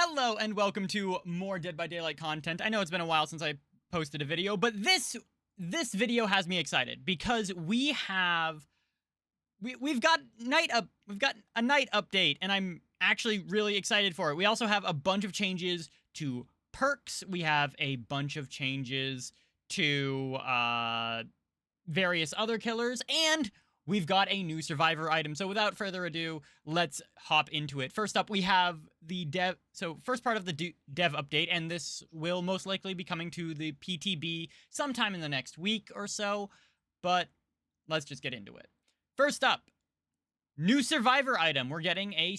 Hello and welcome to more Dead by Daylight content. I know it's been a while since I posted a video, but this video has me excited because we've got a night update and I'm actually really excited for it. We also have a bunch of changes to perks. We have a bunch of changes to various other killers, and we've got a new survivor item. So without further ado, let's hop into it. First up, we have the dev. So first part of the dev update, and this will most likely be coming to the PTB sometime in the next week or so, but let's just get into it. First up, new survivor item. We're getting a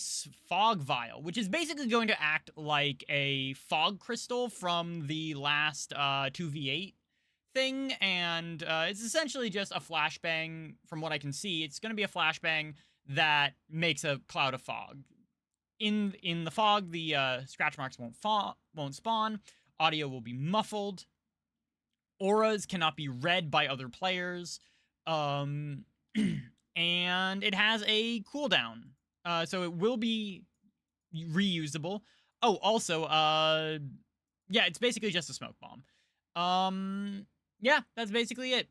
fog vial, which is basically going to act like a fog crystal from the last 2v8 thing, and it's essentially just a flashbang. From what I can see, it's going to be a flashbang that makes a cloud of fog. In the fog, the scratch marks won't spawn. Audio will be muffled. Auras cannot be read by other players. And it has a cooldown, so it will be reusable. Oh, also, yeah, it's basically just a smoke bomb. Yeah, that's basically it.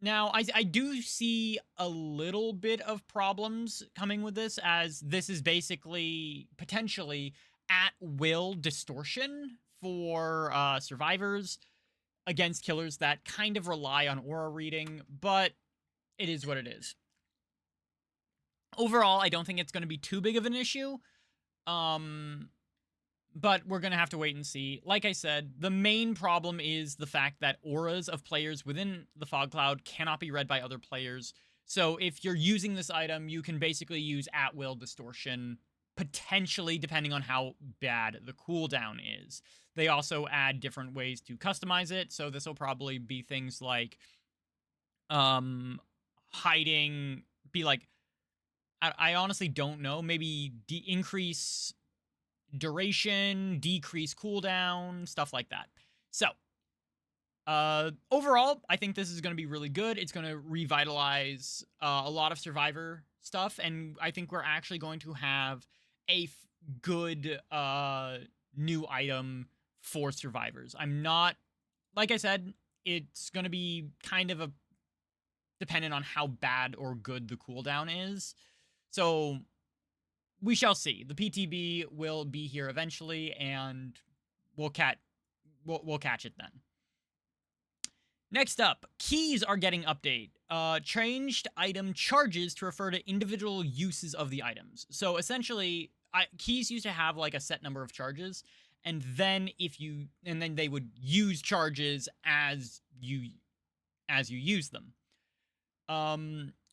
Now, I do see a little bit of problems coming with this, as this is basically potentially at-will distortion for survivors against killers that kind of rely on aura reading, but it is what it is. Overall, I don't think it's going to be too big of an issue. But we're going to have to wait and see. Like I said, the main problem is the fact that auras of players within the fog cloud cannot be read by other players. So if you're using this item, you can basically use at-will distortion, potentially, depending on how bad the cooldown is. They also add different ways to customize it, so this will probably be things like hiding, I honestly don't know, maybe increase duration, decrease cooldown, stuff like that. So, overall, I think this is going to be really good. It's going to revitalize a lot of survivor stuff, and I think we're actually going to have a good new item for survivors. I'm not, like I said, it's going to be kind of dependent on how bad or good the cooldown is. So we shall see. The PTB will be here eventually, and we'll catch it then. Next up, keys are getting update. Changed item charges to refer to individual uses of the items. So essentially, keys used to have like a set number of charges, and then then they would use charges as you use them.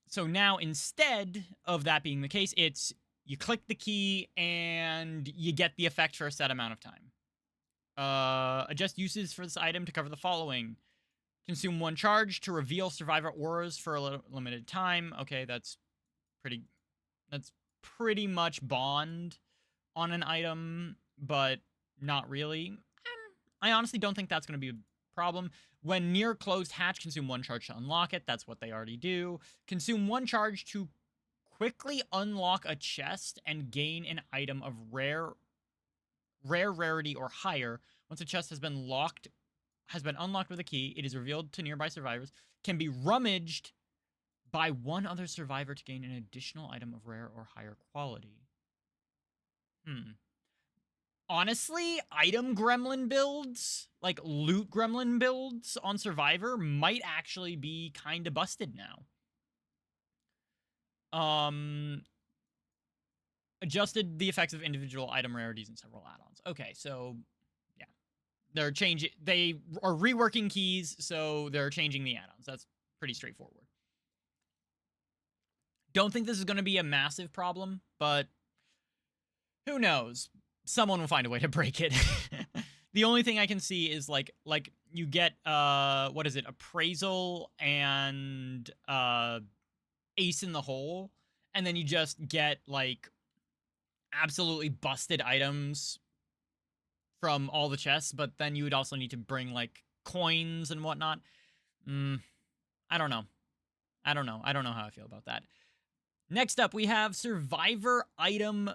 So now, instead of that being the case, it's you click the key and you get the effect for a set amount of time. Adjust uses for this item to cover the following. Consume 1 charge to reveal survivor auras for a limited time. Okay, that's pretty much bond on an item, but not really. I honestly don't think that's going to be a problem. When near closed hatch, consume 1 charge to unlock it. That's what they already do. Consume 1 charge to quickly unlock a chest and gain an item of rare rarity or higher. Once a chest has been unlocked with a key, it is revealed to nearby survivors. Can be rummaged by one other survivor to gain an additional item of rare or higher quality. Honestly, item gremlin builds, like loot gremlin builds on Survivor, might actually be kind of busted now. Adjusted the effects of individual item rarities and several add-ons. Okay, so yeah, they are reworking keys, so they're changing the add-ons. That's pretty straightforward. Don't think this is going to be a massive problem, but who knows? Someone will find a way to break it. The only thing I can see is like you get what is it, appraisal and ace in the hole, and then you just get like absolutely busted items from all the chests, but then you would also need to bring like coins and whatnot. I don't know how I feel about that. Next up, we have survivor item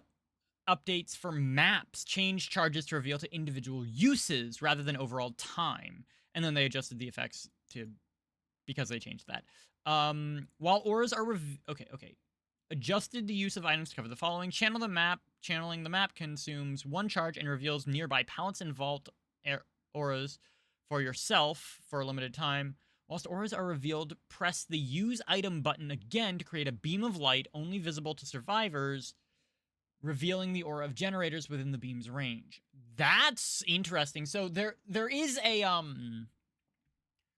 updates for maps change charges to reveal to individual uses rather than overall time. And then they adjusted the effects to because they changed that. While auras are okay. Adjusted the use of items to cover the following. Channeling the map consumes 1 charge and reveals nearby palettes and vault auras for yourself for a limited time. Whilst auras are revealed, press the use item button again to create a beam of light only visible to survivors, revealing the aura of generators within the beam's range. That's interesting. So there is a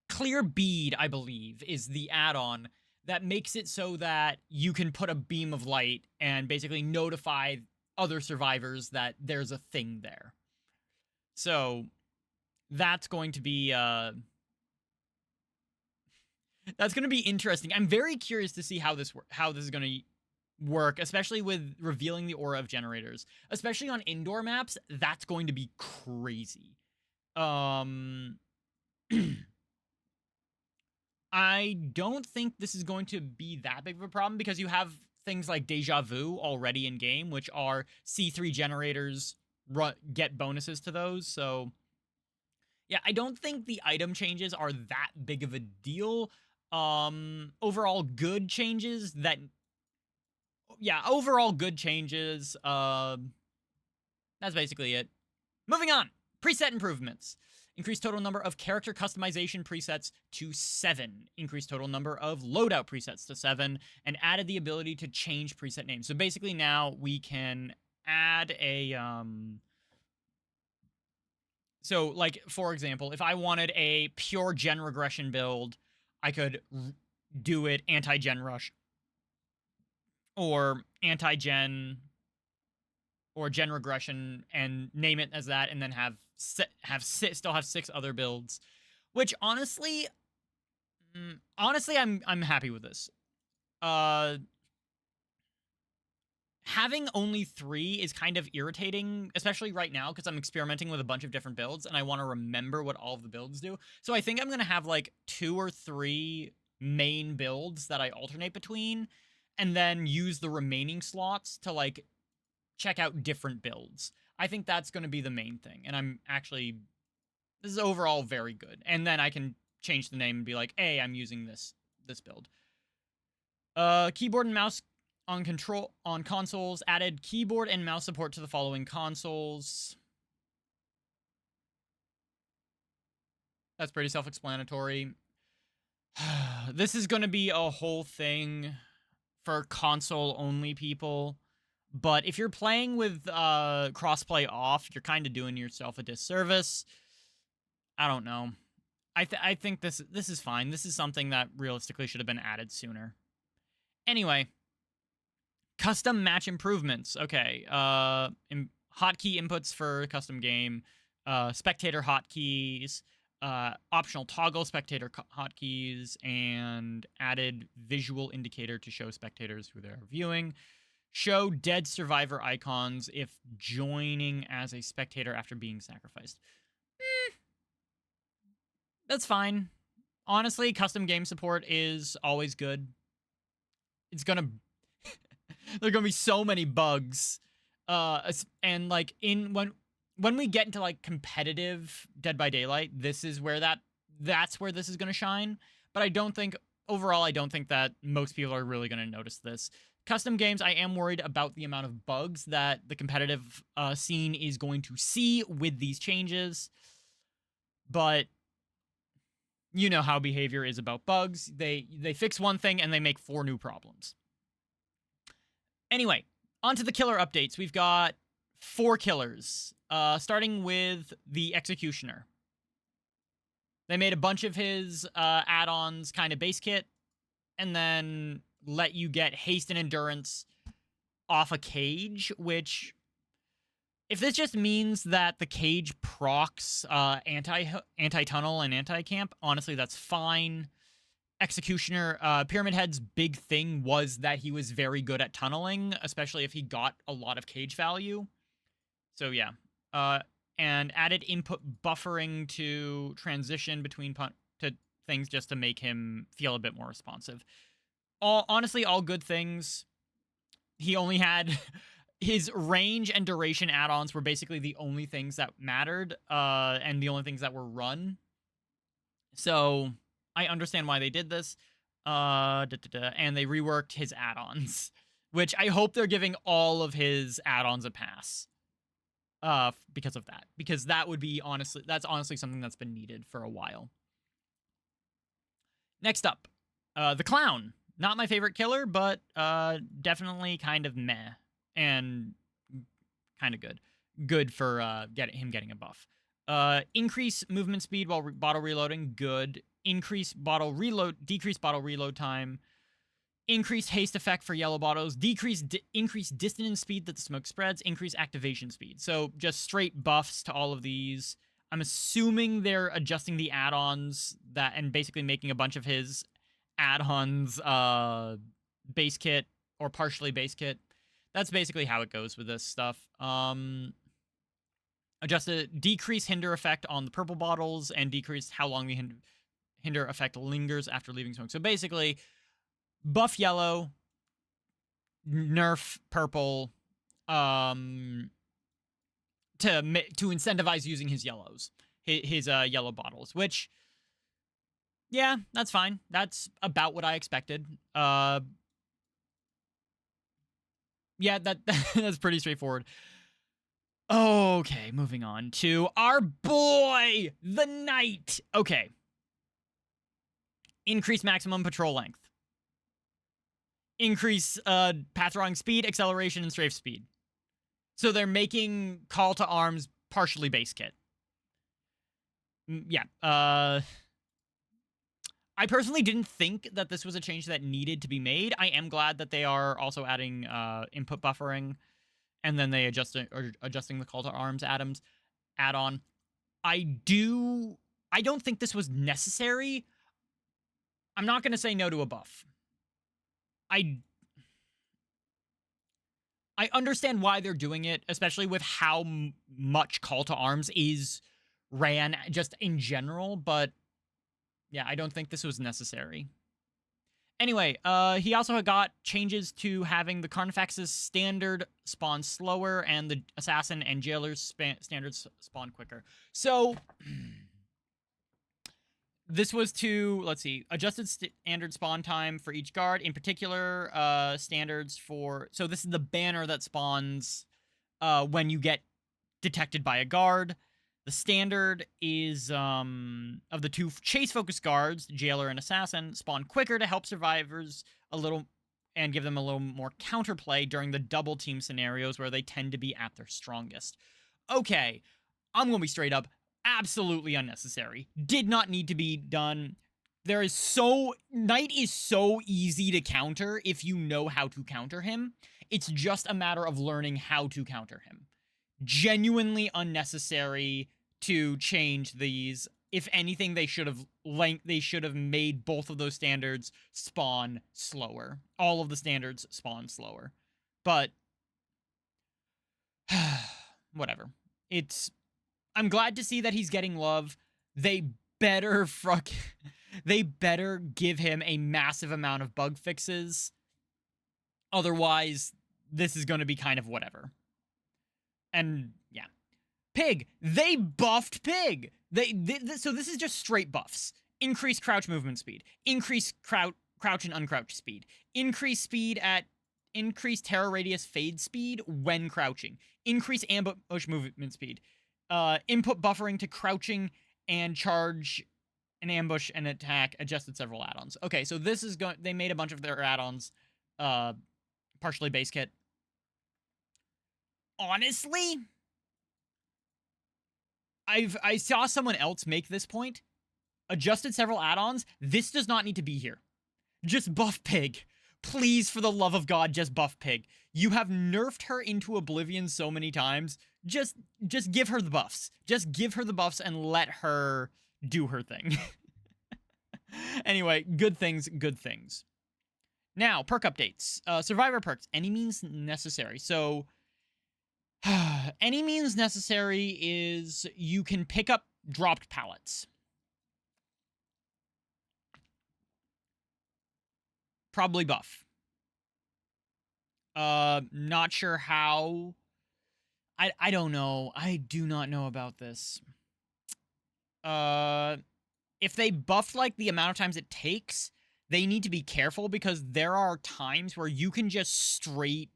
clear bead, I believe, is the add-on that makes it so that you can put a beam of light and basically notify other survivors that there's a thing there. So that's going to be interesting. I'm very curious to see how this is going to work, especially with revealing the aura of generators, especially on indoor maps. That's going to be crazy. I don't think this is going to be that big of a problem because you have things like Deja Vu already in game, which are C3 generators, get bonuses to those. So yeah, I don't think the item changes are that big of a deal. Overall good changes that, yeah, overall good changes. That's basically it. Moving on. Preset improvements. Increased total number of character customization presets to 7. Increased total number of loadout presets to 7. And added the ability to change preset names. So basically now we can add a... So, like, for example, if I wanted a pure gen regression build, I could do it anti-gen rush. Or anti-gen... or gen regression and name it as that, and then still have 6 other builds, which honestly I'm happy with this. Having only 3 is kind of irritating, especially right now because I'm experimenting with a bunch of different builds and I want to remember what all of the builds do. So I think I'm gonna have like 2 or 3 main builds that I alternate between, and then use the remaining slots to like check out different builds. I think that's going to be the main thing. And I'm actually, this is overall very good. And then I can change the name and be like, hey, I'm using this build. Keyboard and mouse on consoles. Added keyboard and mouse support to the following consoles. That's pretty self-explanatory. This is going to be a whole thing for console-only people. But if you're playing with crossplay off, you're kind of doing yourself a disservice. I don't know. I think this is fine. This is something that realistically should have been added sooner. Anyway, custom match improvements. Okay, hotkey inputs for custom game, spectator hotkeys, optional toggle spectator hotkeys, and added visual indicator to show spectators who they're viewing. Show dead survivor icons if joining as a spectator after being sacrificed. That's fine. Honestly, custom game support is always good. It's gonna... there are gonna be so many bugs. And like when we get into like competitive Dead by Daylight, this is where that's where this is gonna shine. But I don't think... overall, I don't think that most people are really gonna notice this. Custom games, I am worried about the amount of bugs that the competitive scene is going to see with these changes. But you know how behavior is about bugs. They fix one thing and they make 4 new problems. Anyway, on to the killer updates. We've got 4 killers, starting with the Executioner. They made a bunch of his add-ons kind of base kit, and then let you get haste and endurance off a cage, which, if this just means that the cage procs anti-tunnel and anti-camp, honestly, that's fine. Executioner, Pyramid Head's big thing was that he was very good at tunneling, especially if he got a lot of cage value. So yeah. And added input buffering to transition between things just to make him feel a bit more responsive. Honestly, all good things. He only had his range and duration add-ons were basically the only things that mattered, and the only things that were run. So I understand why they did this. And they reworked his add-ons, which I hope they're giving all of his add-ons a pass. Because of that. Because that would be that's honestly something that's been needed for a while. Next up, the Clown. Not my favorite killer, but definitely kind of meh. And kind of good. Good for him getting a buff. Increase movement speed while bottle reloading, good. Decrease bottle reload time. Increase haste effect for yellow bottles. Increase distance speed that the smoke spreads. Increase activation speed. So just straight buffs to all of these. I'm assuming they're adjusting the add-ons and basically making a bunch of his add-ons base kit or partially base kit. That's basically how it goes with this stuff. Decrease hinder effect on the purple bottles and decrease how long the hinder effect lingers after leaving smoke. So basically, buff yellow, nerf purple, to incentivize using his yellows, his yellow bottles. Which, yeah, that's fine. That's about what I expected. Yeah, that's pretty straightforward. Okay, moving on to our boy, the Knight. Okay. Increase maximum patrol length. Increase path drawing speed, acceleration, and strafe speed. So they're making Call to Arms partially base kit. Yeah. I personally didn't think that this was a change that needed to be made. I am glad that they are also adding input buffering, and then they adjusting the Call to Arms add-on. I don't think this was necessary. I'm not going to say no to a buff. I understand why they're doing it, especially with how much Call to Arms is ran just in general, but yeah, I don't think this was necessary. Anyway, he also got changes to having the Carnifex's standard spawn slower and the Assassin and Jailer's standards spawn quicker. So this was to, let's see, adjusted standard spawn time for each guard. In particular, standards for... So this is the banner that spawns when you get detected by a guard. The standard is, of the two chase-focused guards, Jailer and Assassin, spawn quicker to help survivors a little and give them a little more counterplay during the double team scenarios where they tend to be at their strongest. Okay, I'm gonna be straight up. Absolutely unnecessary. Did not need to be done. Knight is so easy to counter if you know how to counter him. It's just a matter of learning how to counter him. Genuinely unnecessary to change these. If anything, they should have made both of those standards spawn slower. All of the standards spawn slower. But whatever. I'm glad to see that he's getting love. They better give him a massive amount of bug fixes. Otherwise, this is going to be kind of whatever. And yeah. Pig. They buffed Pig. So this is just straight buffs. Increase crouch movement speed. Increase crouch and uncrouch speed. Increase terror radius fade speed when crouching. Increase ambush movement speed. Input buffering to crouching and charge an ambush and attack, adjusted several add-ons. Okay, so this is they made a bunch of their add-ons partially base kit. Honestly, I saw someone else make this point. Adjusted several add-ons. This does not need to be here. Just buff Pig. Please, for the love of God, just buff Pig. You have nerfed her into oblivion so many times. Just give her the buffs. Just give her the buffs and let her do her thing. Anyway, good things, good things. Now, perk updates. Survivor perks. Any means necessary. So, any means necessary is you can pick up dropped pallets. Probably buff. Not sure how. I don't know. I do not know about this. Uh, if they buff like the amount of times it takes, they need to be careful because there are times where you can just straight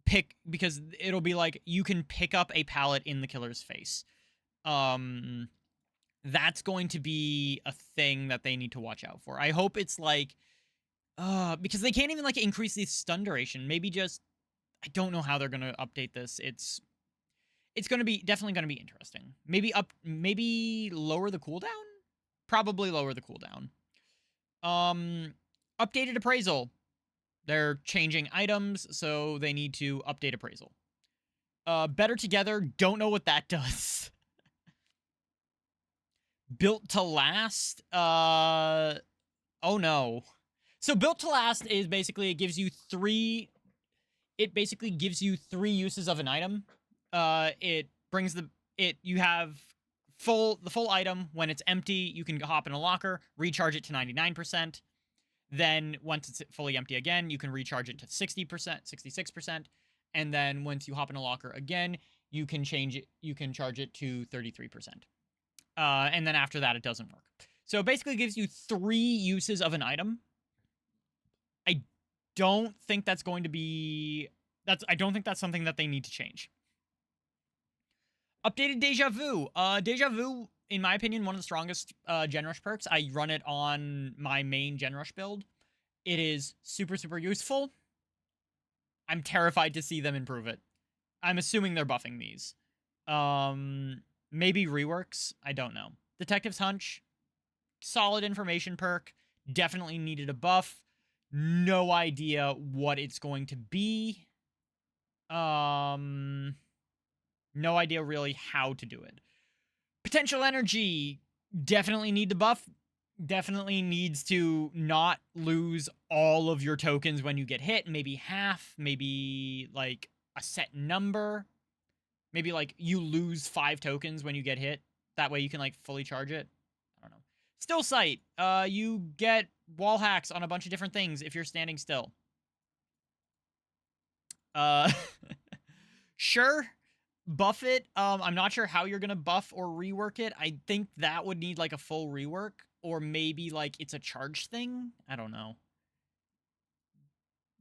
pick, because it'll be like you can pick up a pallet in the killer's face. That's going to be a thing that they need to watch out for. I hope it's like because they can't even like increase the stun duration. Maybe just, I don't know how they're going to update this. It's going to be definitely going to be interesting. Maybe lower the cooldown? Probably lower the cooldown. Updated appraisal. They're changing items, so they need to update appraisal. Better together, don't know what that does. Built to last, oh no. So built to last is basically, it basically gives you three uses of an item. It brings you have the full item. When it's empty, you can hop in a locker, recharge it to 99%. Then once it's fully empty again, you can recharge it to 60%, 66%. And then once you hop in a locker again, you can charge it to 33%. And then after that, it doesn't work. So it basically gives you three uses of an item. I don't think that's going to be... I don't think that's something that they need to change. Updated Deja Vu. Deja Vu, in my opinion, one of the strongest Gen Rush perks. I run it on my main Gen Rush build. It is super, super useful. I'm terrified to see them improve it. I'm assuming they're buffing these. Maybe reworks. I don't know. Detective's Hunch. Solid information perk. Definitely needed a buff. No idea what it's going to be. No idea really how to do it. Potential Energy. Definitely need the buff. Definitely needs to not lose all of your tokens when you get hit. Maybe half. Maybe like a set number. Maybe like you lose 5 tokens when you get hit. That way you can like fully charge it. I don't know. Still Sight. You get wall hacks on a bunch of different things if you're standing still. Sure. Buff it. I'm not sure how you're gonna buff or rework it. I think that would need like a full rework, or maybe like it's a charge thing. I don't know.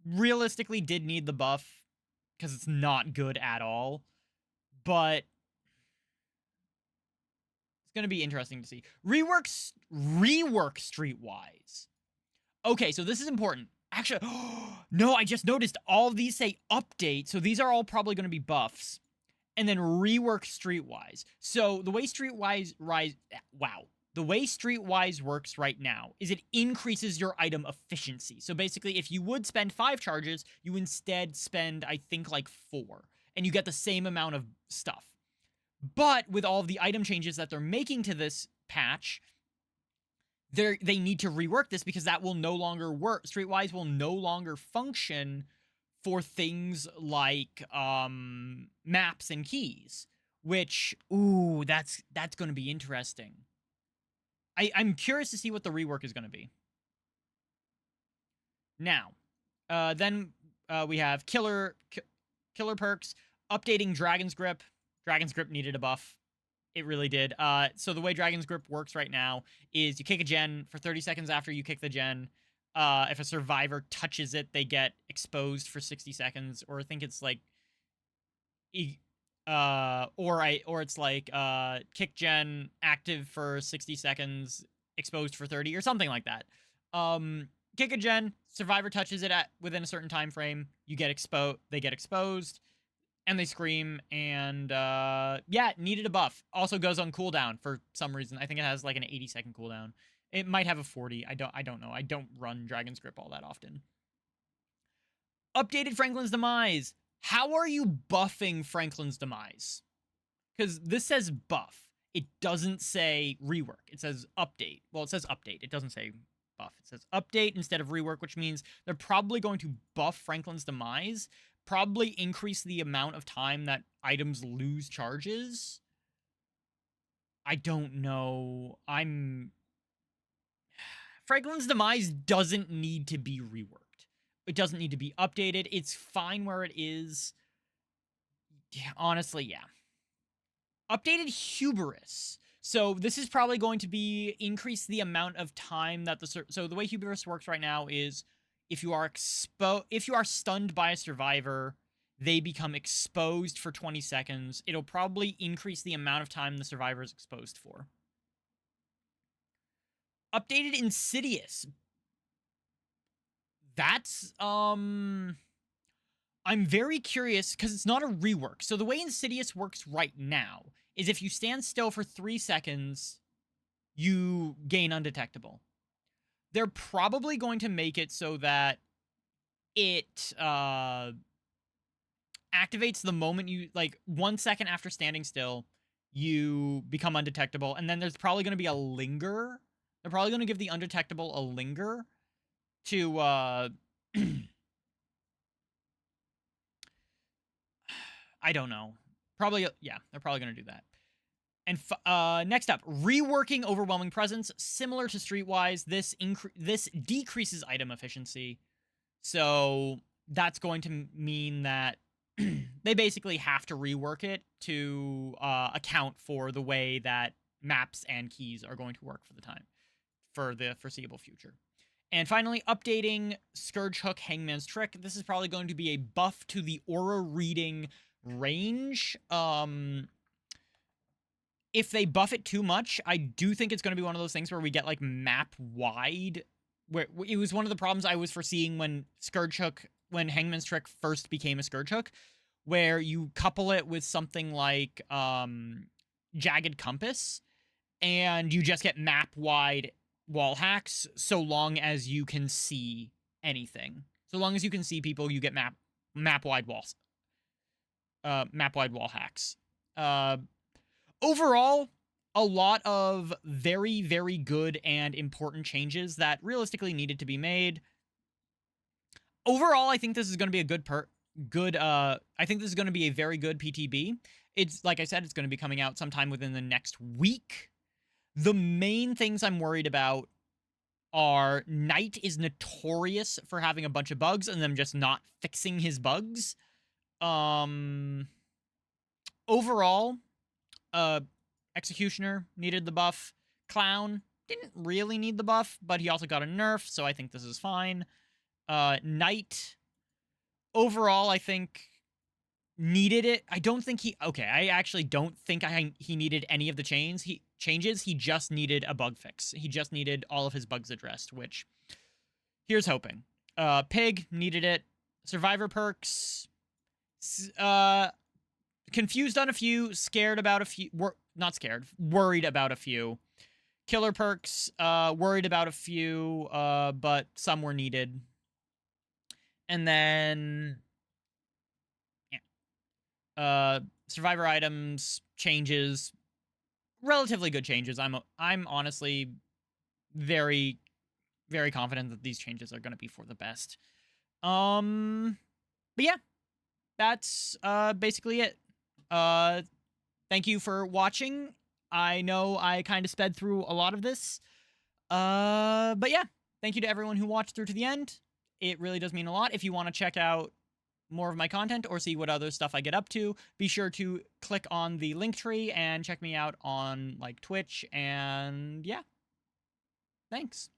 Realistically, did need the buff because it's not good at all, but it's gonna be interesting to see. Rework Streetwise. Okay, so this is important. Actually, no, I just noticed all of these say update, so these are all probably going to be buffs. And then rework Streetwise. So the way Streetwise works right now is it increases your item efficiency. So basically, if you would spend 5 charges, you instead spend, I think, like 4. And you get the same amount of stuff. But with all of the item changes that they're making to this patch, they need to rework this because that will no longer work. Streetwise will no longer function for things like maps and keys, which, ooh, that's going to be interesting. I'm curious to see what the rework is going to be. Now, then we have killer perks, updating Dragon's Grip. Dragon's Grip needed a buff. It really did. So the way Dragon's Grip works right now is you kick a gen for 30 seconds after you kick the gen. If a survivor touches it, they get exposed for 60 seconds, or I think it's like, or it's like kick gen active for 60 seconds, exposed for 30, or something like that. Kick a gen, survivor touches it within a certain time frame, you get exposed. They get exposed, and they scream. And yeah, needed a buff. Also goes on cooldown for some reason. I think it has like an 80-second cooldown. It might have a 40. I don't know. I don't run Dragon's Grip all that often. Updated Franklin's Demise. How are you buffing Franklin's Demise? Because this says buff. It doesn't say rework. It says update. Well, it says update. It doesn't say buff. It says update instead of rework, which means they're probably going to buff Franklin's Demise, probably increase the amount of time that items lose charges. I don't know. Franklin's Demise doesn't need to be reworked. It doesn't need to be updated. It's fine where it is. Yeah, honestly, yeah. Updated hubris. So this is probably going to be increase the amount of time that so the way hubris works right now is if you are stunned by a survivor, they become exposed for 20 seconds. It'll probably increase the amount of time the survivor is exposed for. Updated Insidious. That's I'm very curious because it's not a rework. So the way Insidious works right now is if you stand still for 3 seconds, you gain undetectable. They're probably going to make it so that it activates the moment you, like, 1 second after standing still, you become undetectable. And then there's probably going to be a linger. They're probably going to give the undetectable a linger to, I don't know. Probably, yeah, they're probably going to do that. And next up, reworking overwhelming presence. Similar to Streetwise, this decreases item efficiency. So that's going to mean that they basically have to rework it to account for the way that maps and keys are going to work for the foreseeable future. And finally, updating Scourge Hook Hangman's Trick. This is probably going to be a buff to the aura reading range. If they buff it too much, I do think it's going to be one of those things where we get, like, map-wide. Where it was one of the problems I was foreseeing when Hangman's Trick first became a Scourge Hook, where you couple it with something like Jagged Compass, and you just get map-wide wall hacks so long as you can see anything. So long as you can see people, you get map-wide walls. Map-wide wall hacks. Overall, a lot of very, very good and important changes that realistically needed to be made. Overall, I think this is going to be a I think this is going to be a very good PTB. It's, like I said, it's going to be coming out sometime within the next week. The main things I'm worried about are Knight is notorious for having a bunch of bugs and them just not fixing his bugs. Overall, Executioner needed the buff. Clown didn't really need the buff, but he also got a nerf, so I think this is fine. Knight, overall, I think needed it. I don't think I actually don't think he needed any of the changes. He just needed a bug fix. He just needed all of his bugs addressed, which, here's hoping. Pig needed it. Survivor perks, confused on a few, scared about a few, not scared, worried about a few. Killer perks, worried about a few, but some were needed. And then, yeah. Survivor items, changes, relatively good changes. I'm honestly very, very confident that these changes are going to be for the best. But yeah, that's basically it. Thank you for watching. I know I kind of sped through a lot of this. But yeah, thank you to everyone who watched through to the end. It really does mean a lot. If you want to check out more of my content or see what other stuff I get up to, be sure to click on the link tree and check me out on, like, Twitch, and yeah. Thanks.